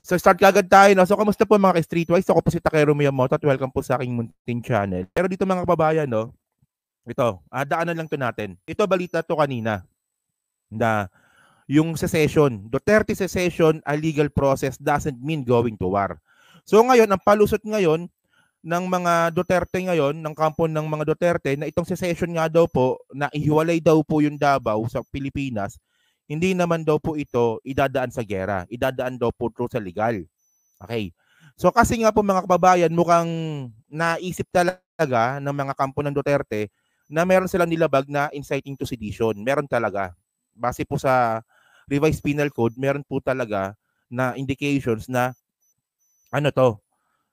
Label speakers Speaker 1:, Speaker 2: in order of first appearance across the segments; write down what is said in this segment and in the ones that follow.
Speaker 1: So start kagad tayo, no? So kamusta po mga ka-Streetwise? Ako po si Takero Miyamoto at welcome po sa aking munting channel. Pero dito mga kababayan, no? Ito, daanan lang to natin. Ito balita to kanina na yung secession, Duterte secession, a legal process doesn't mean going to war. So ngayon, ang palusot ngayon ng mga Duterte ngayon, ng kampo ng mga Duterte, na itong secession nga daw po, na ihiwalay daw po yung Davao sa Pilipinas, hindi naman daw po ito idadaan sa gera. Idadaan daw po sa legal. Okay. So kasi nga po mga kababayan, mukhang naisip talaga ng mga kampo ng Duterte na meron silang nilabag na inciting to sedition. Meron talaga. Base po sa Revised Penal Code, meron po talaga na indications na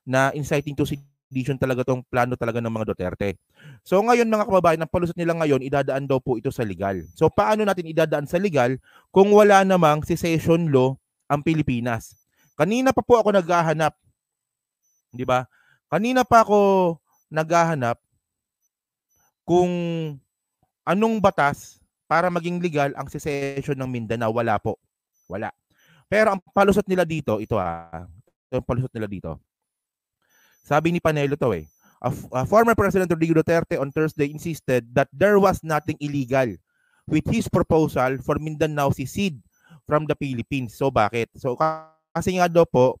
Speaker 1: na inciting to sedition talaga tong plano talaga ng mga Duterte. So ngayon mga kababayan, ang palusot nila ngayon, idadaan daw po ito sa legal. So paano natin idadaan sa legal kung wala namang secession law ang Pilipinas? Kanina pa po ako naghahanap, di ba? Kanina pa ako naghahanap kung anong batas para maging legal ang secession ng Mindanao. Wala po. Wala. Pero ang palusot nila dito, ito ito ang palusot nila dito. Sabi ni Panelo to former President Rodrigo Duterte on Thursday insisted that there was nothing illegal with his proposal for Mindanao secede from the Philippines. So bakit? So kasi nga daw po,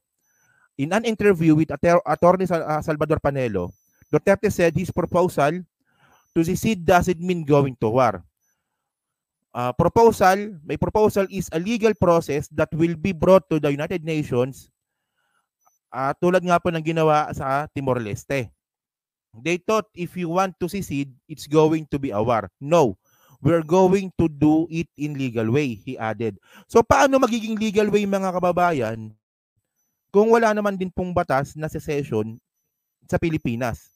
Speaker 1: in an interview with Attorney Salvador Panelo, Duterte said his proposal to secede doesn't mean going to war. May proposal is a legal process that will be brought to the United Nations tulad nga po ng ginawa sa Timor-Leste. They thought if you want to secede, it's going to be a war. No, we're going to do it in legal way, he added. So paano magiging legal way mga kababayan kung wala naman din pong batas na secession sa Pilipinas?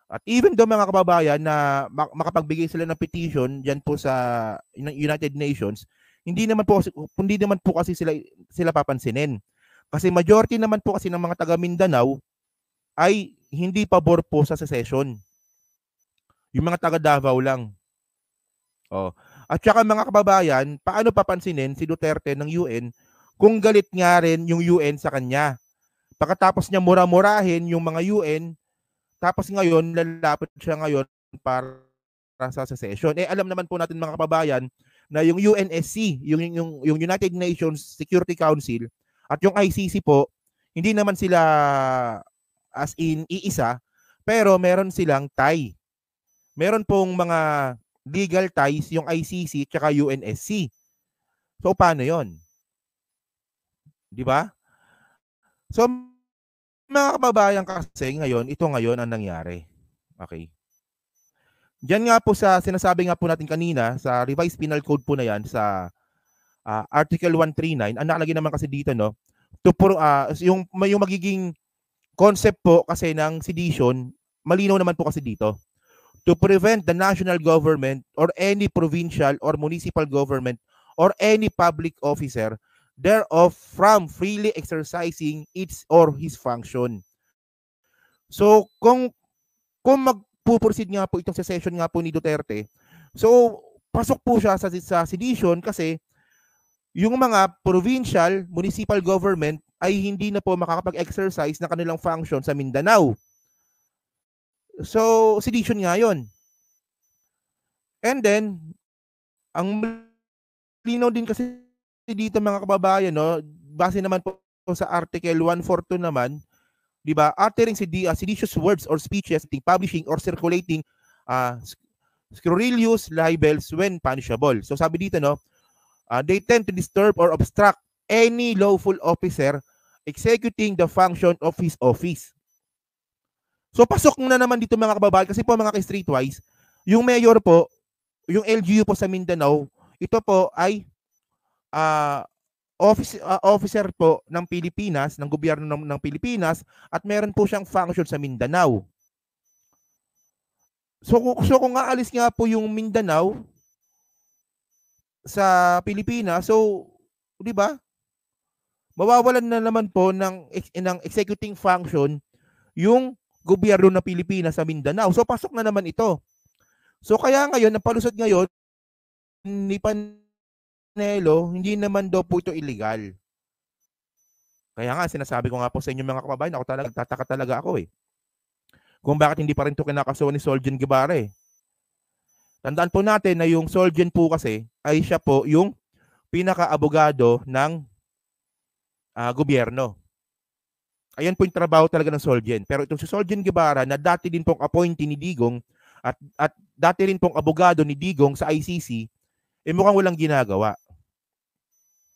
Speaker 1: At even though mga kababayan na makapagbigay sila ng petition diyan po sa United Nations, hindi naman po kasi sila papansinin. Kasi majority naman po kasi ng mga taga Mindanao ay hindi pabor po sa secession. Yung mga taga Davao lang. At saka mga kababayan, paano papansinin si Duterte ng UN kung galit nga rin yung UN sa kanya? Pagkatapos niya mura-murahin yung mga UN, tapos ngayon, lalapit siya ngayon para sa secession. Alam naman po natin mga kababayan na yung UNSC, yung United Nations Security Council, at yung ICC po, hindi naman sila as in iisa, pero meron silang tie. Meron pong mga legal ties yung ICC at UNSC. So paano yon? Di ba? So mga kababayan kasi ito ngayon ang nangyari. Okay. Diyan nga po sa sinasabi nga po natin kanina sa Revised Penal Code po na yan sa Article 139, ang nakalagay naman kasi dito yung magiging concept po kasi ng sedition, malinaw naman po kasi dito. To prevent the national government or any provincial or municipal government or any public officer thereof from freely exercising its or his function. So kung magpuproceed nga po itong secession nga po ni Duterte, so pasok po siya sa sedition kasi yung mga provincial, municipal government ay hindi na po makakapag-exercise ng kanilang function sa Mindanao. So, sedition nga yun. And then, ang linaw din kasi dito mga kababayan, base naman po sa Article 142 naman, di ba, uttering seditious words or speeches, publishing or circulating scurrilous libels when punishable. So sabi dito, they tend to disturb or obstruct any lawful officer executing the function of his office. So pasok na naman dito mga kababayan kasi po mga ka-Streetwise, yung mayor po, yung LGU po sa Mindanao, ito po ay officer po ng Pilipinas, ng gobyerno ng Pilipinas, at meron po siyang function sa Mindanao. So kung aalis nga po yung Mindanao sa Pilipinas, so, di ba? Mawawalan na naman po ng executing function yung gobyerno ng Pilipinas sa Mindanao. So pasok na naman ito. So kaya ngayon, ang palusot ngayon ni Panelo, hindi naman daw po ito illegal. Kaya nga, sinasabi ko nga po sa inyo mga kababayan, ako talaga, tataka talaga ako eh. Kung bakit hindi pa rin ito kinakasuhan ni Solgen Guevara eh. Tandaan po natin na yung Solgen po kasi ay siya po yung pinaka-abogado ng gobyerno. Ayan po yung trabaho talaga ng Solgen. Pero itong si Solgen Guevara na dati din pong appointee ni Digong at dati rin pong abogado ni Digong sa ICC, eh mukhang walang ginagawa.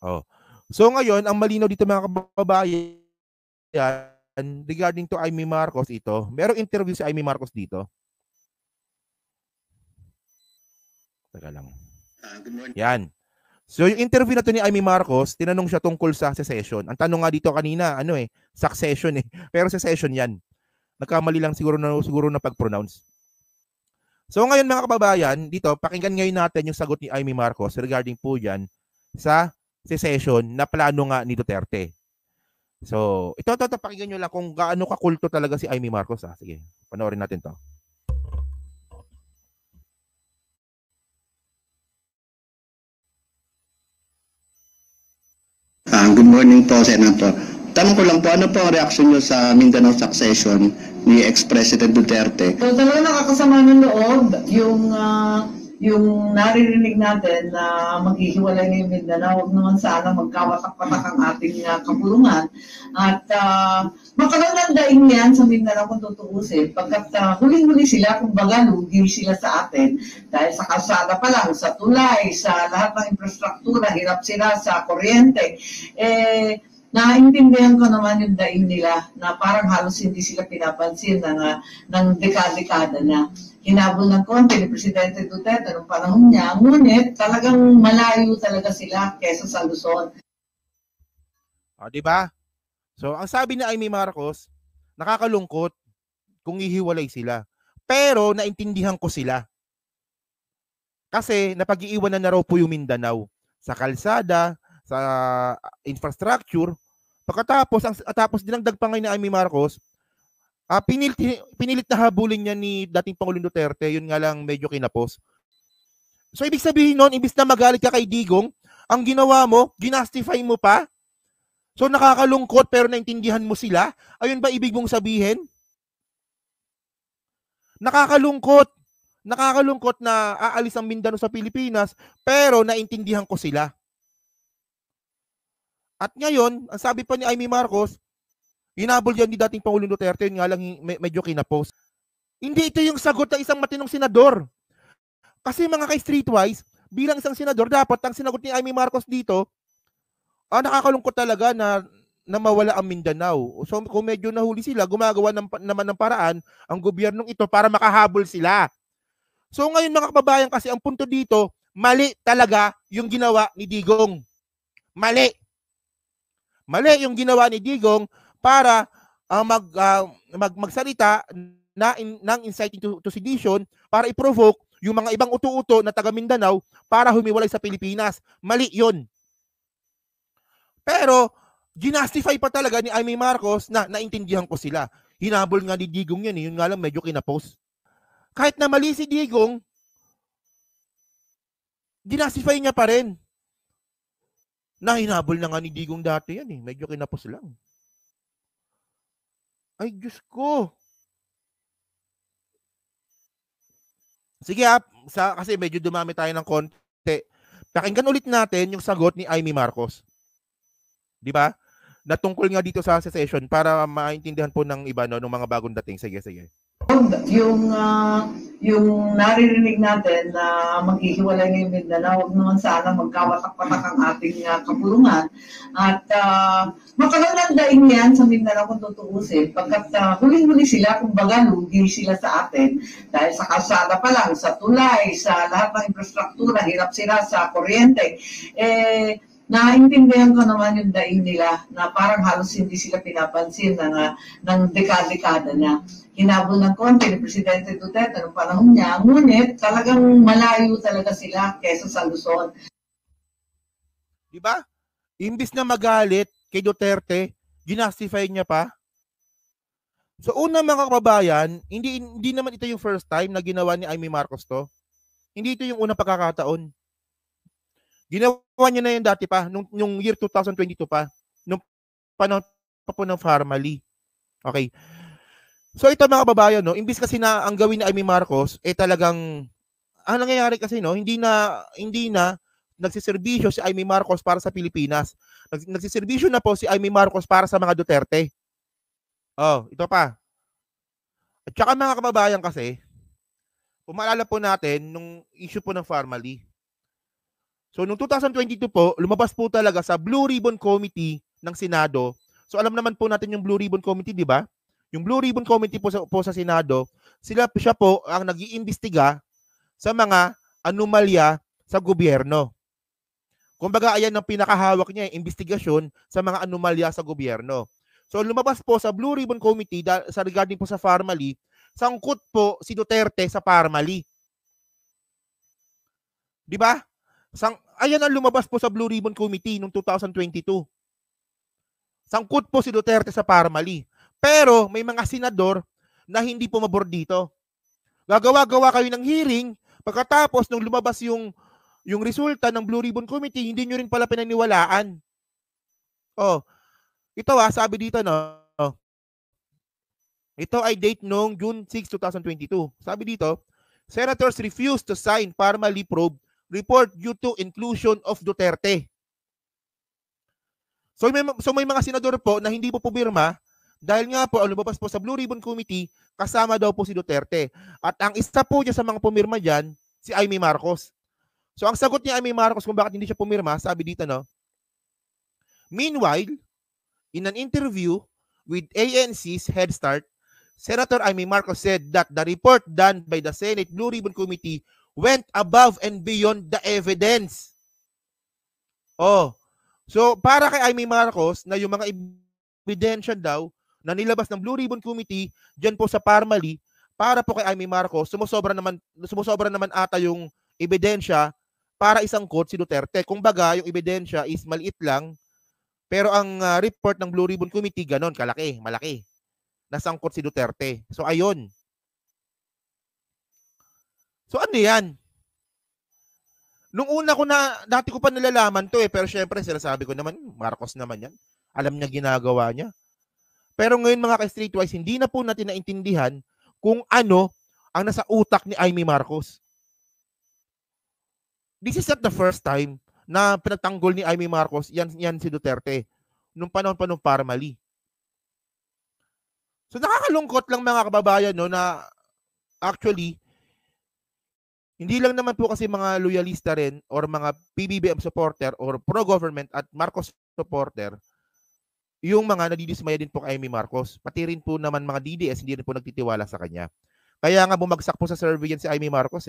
Speaker 1: Oh. So ngayon, ang malinaw dito mga kababayan, regarding to Amy Marcos ito, merong interview si Amy Marcos dito. Teka lang. Yan. So yung interview na to ni Amy Marcos, tinanong siya tungkol sa secession. Ang tanong nga dito kanina, succession eh. Pero secession yan. Nagkamali lang siguro na pag-pronounce. So ngayon mga kababayan, dito, pakinggan ngayon natin yung sagot ni Amy Marcos regarding po yan sa secession na plano nga ni Duterte. So, ito pakinggan nyo lang kung gaano kakulto talaga si Amy Marcos. Sige, panoorin natin to.
Speaker 2: Good morning po, Senator. Tanong ko lang po, ano po ang reaksyon nyo sa Mindanao succession ni ex-President Duterte?
Speaker 3: So talaga nakakasama ng loob yung naririnig natin na maghihiwalay ng Mindanao. Huwag naman sana magkawatak-patak ang ating kapulungan. At makaroon ng daing yan sa Mindanao kung tutuusin. Pagkat huling-huli sila, kumbaga lugi sila sa atin. Dahil sa kalsada pa lang, sa tulay, sa lahat ng infrastruktura, hirap sila sa kuryente. Naintindihan ko naman yung daing nila na parang halos hindi sila pinapansin ng dekada-dekada na. Hinabol ng konti ni Presidente Duterte noong panahon niya, ngunit talagang malayo talaga sila kesa sa Luzon.
Speaker 1: Diba? So, ang sabi ni Amy Marcos, nakakalungkot kung ihiwalay sila. Pero naintindihan ko sila. Kasi napag-iiwanan na raw po yung Mindanao sa kalsada, sa infrastructure. Tapos dinagdag pa ngayon ni Amy Marcos, pinilit na habulin niya ni dating Pangulong Duterte, yun nga lang medyo kinapos. So ibig sabihin nun, ibig na magalit ka kay Digong, ang ginawa mo, ginastify mo pa. So nakakalungkot pero naintindihan mo sila. Ayun ba ibig mong sabihin? Nakakalungkot na aalis ang Mindanao sa Pilipinas pero naintindihan ko sila. At ngayon, ang sabi pa ni Amy Marcos, hinabol yan ni dating Pangulong Duterte, yun nga lang medyo kinapos. Hindi ito yung sagot ng isang matinong senador. Kasi mga ka-streetwise, bilang isang senador, dapat ang sinagot ni Amy Marcos dito, nakakalungkot talaga na mawala ang Mindanao. So kung medyo nahuli sila, gumagawa naman ng paraan ang gobyernong ito para makahabol sila. So ngayon mga kababayan, kasi ang punto dito, mali talaga yung ginawa ni Digong. Mali yung ginawa ni Digong para magsalita ng inciting to sedition para i-provoke yung mga ibang uto-uto na taga Mindanao para humiwalay sa Pilipinas. Mali yun. Pero ginastify pa talaga ni Amy Marcos na naintindihan ko sila. Hinabol nga ni Digong yun. Yun nga lang medyo kinapos. Kahit na mali si Digong, ginastify niya pa rin. Na hinabol na nga ni Digong dati yan eh. Medyo kinapos lang. Ay, Diyos ko. Sige kasi medyo dumami tayo ng konti. Pakinggan ulit natin yung sagot ni Amy Marcos. Di ba? Natungkol nga dito sa secession para maintindihan po ng iba ng mga bagong dating. Sige.
Speaker 3: Yung naririnig natin na maghihiwalay ng Mindanao, huwag naman sana magkawatak-patak ang ating kapulungan. At makaroon ng daing yan sa Mindanao kung tutuusin. Pagkat huling-huli sila, kumbaga lugi sila sa atin. Dahil sa kalsada pa lang, sa tulay, sa lahat ng infrastruktura, hirap sila sa kuryente. Naintindihan ko naman yung daing nila na parang halos hindi sila pinapansin ng dekada-dekada na. Hinabol ng konti ni Presidente Duterte noong panahon niya, ngunit talagang malayo talaga sila kesa sa Luzon.
Speaker 1: Diba? Imbis na magalit kay Duterte, ginastify niya pa. So una mga kababayan, hindi naman ito yung first time na ginawa ni Amy Marcos to. Hindi ito yung unang pagkakataon. Ginawa niya na yun dati pa, nung year 2022 pa. Nung panahon pa po ng formally. Okay. So ito mga kababayan, no, imbis kasi na ang gawin ni Amy Marcos talagang ang nangyayari kasi, no, hindi na nagsiserbisyo si Amy Marcos para sa Pilipinas. Nagsiserbisyo na po si Amy Marcos para sa mga Duterte. Oh, ito pa. At saka mga kababayan kasi, kung maalala po natin nung issue po ng formally. So noong 2022 po, lumabas po talaga sa Blue Ribbon Committee ng Senado. So alam naman po natin yung Blue Ribbon Committee, di ba? Yung Blue Ribbon Committee po sa Senado, siya po ang nag-iimbestiga sa mga anomalya sa gobyerno. Kumbaga, ayan ang pinakahawak niya, investigasyon sa mga anomalya sa gobyerno. So lumabas po sa Blue Ribbon Committee sa regarding po sa formally, sangkot po si Duterte sa formally. Di ba? Ayan ang lumabas po sa Blue Ribbon Committee noong 2022. Sangkot po si Duterte sa formally. Pero may mga senador na hindi pumabor dito. Gagawa-gawa kayo ng hearing, pagkatapos nung lumabas yung resulta ng Blue Ribbon Committee, hindi nyo rin pala pinaniwalaan. Oh, ito sabi dito, no. Ito ay date noong June 6, 2022. Sabi dito, senators refused to sign formally probe report due to inclusion of Duterte. So may mga senador po na hindi po pumirma dahil nga po, lumabas po sa Blue Ribbon Committee, kasama daw po si Duterte. At ang isa po niya sa mga pumirma dyan, si Amy Marcos. So ang sagot ni Amy Marcos kung bakit hindi siya pumirma, sabi dito, no? Meanwhile, in an interview with ANC's Head Start, Senator Amy Marcos said that the report done by the Senate Blue Ribbon Committee went above and beyond the evidence. Oh, so para kay Amy Marcos na yung mga ebidensya daw na nilabas ng Blue Ribbon Committee diyan po sa formally, para po kay Amy Marcos, sumusobra naman ata yung ebidensya para isangkot si Duterte. Kung baga, yung ebidensya is maliit lang, pero ang report ng Blue Ribbon Committee ganon kalaki, malaki. Nasangkot si Duterte. So ayun. So ano yan? Nung una dati ko pa nalalaman to pero syempre sinasabi ko naman, Marcos naman yan. Alam niya ginagawa niya. Pero ngayon mga ka-streetwise, hindi na po natin naintindihan kung ano ang nasa utak ni Amy Marcos. This is not the first time na pinagtanggol ni Amy Marcos yan si Duterte nung panahon pa nung formally. So nakakalungkot lang mga kababayan, no, na actually hindi lang naman po kasi mga loyalista rin or mga PBBM supporter or pro-government at Marcos supporter yung mga nadidismaya din po kay Amy Marcos. Pati rin po naman mga DDS hindi rin po nagtitiwala sa kanya. Kaya nga bumagsak po sa survey yan si Amy Marcos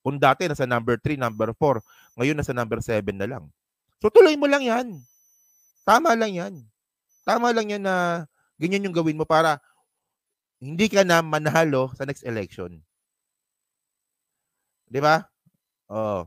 Speaker 1: Kung dati nasa number 3, number 4, ngayon nasa number 7 na lang. So tuloy mo lang yan. Tama lang yan. Tama lang yan na ganyan yung gawin mo para hindi ka na manalo sa next election. 'Di ba? Oh.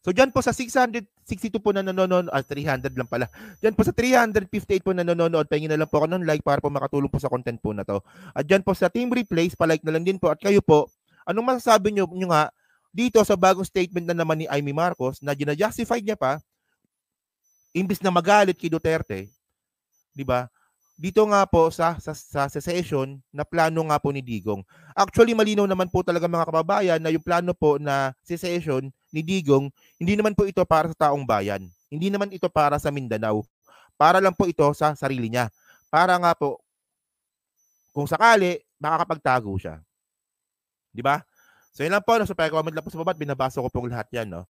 Speaker 1: So diyan po sa 662 po na nanonood, 300 lang pala. Diyan po sa 358 po na nanonood, pahingin na lang po ako ng like para po makatulong po sa content po na to. At diyan po sa team replays, pa-like na lang din po. At kayo po, anong masasabi nyo nga dito sa bagong statement na naman ni Amy Marcos na gina-justify niya pa imbis na magalit kay Duterte, 'di ba? Dito nga po sa session na plano nga po ni Digong. Actually, malinaw naman po talaga mga kababayan na yung plano po na session ni Digong, hindi naman po ito para sa taong bayan. Hindi naman ito para sa Mindanao. Para lang po ito sa sarili niya. Para nga po, kung sakali, makakapagtago siya. Di ba? So yun lang po. So, comment lang po sa baba at binabasa ko pong lahat yan. No?